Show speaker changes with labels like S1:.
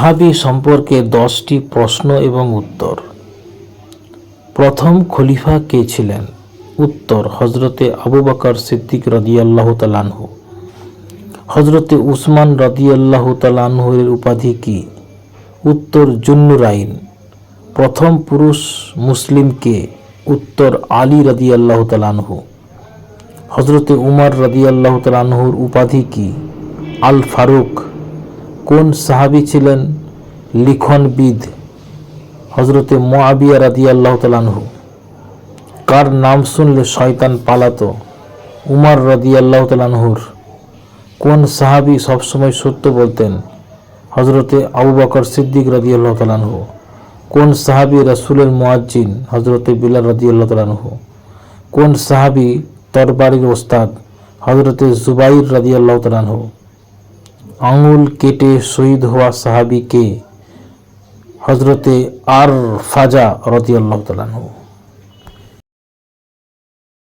S1: সাহাবী সম্পর্কে 10টি প্রশ্ন এবং উত্তর। প্রথম খলিফা কে ছিলেন? উত্তর, হজরতে আবু বকর সিদ্দিক রাদিয়াল্লাহু তাআলা আনহু। হজরতে উসমান রাদিয়াল্লাহু তাআলা আনহুর উপাধি কি? উত্তর, জুন্নুরাইন। প্রথম পুরুষ মুসলিম কে? উত্তর, আলী রাদিয়াল্লাহু তাআলা আনহু। হজরতে উমর রাদিয়াল্লাহু তাআলা আনহুর উপাধি কি? আল ফারুক। কোন সাহাবী ছিলেন লিখনবিদ? হজরতে মুআবিয়া রাদিয়াল্লাহু তাআলা আনহু। কার নাম শুনলে শয়তান পালাতো? উমর রাদিয়াল্লাহু তাআলা আনহুর। কোন সাহাবী সবসময় সত্য বলতেন? হজরতে আবু বকর সিদ্দিক রাদিয়াল্লাহু তাআলা আনহু। কোন সাহাবী রাসূলের মুয়াজ্জিন? হজরতে বিলাল রাদিয়াল্লাহু তাআলা আনহু। কোন সাহাবী তরবারির ওস্তাদ? হজরতে জুবাইর রাদিয়াল্লাহু তাআলা আনহু। আঙুল কেটে শহীদ হওয়া সাহাবী কে? হজরতে আরফাজা রাদিয়াল্লাহু তাআলা আনহু।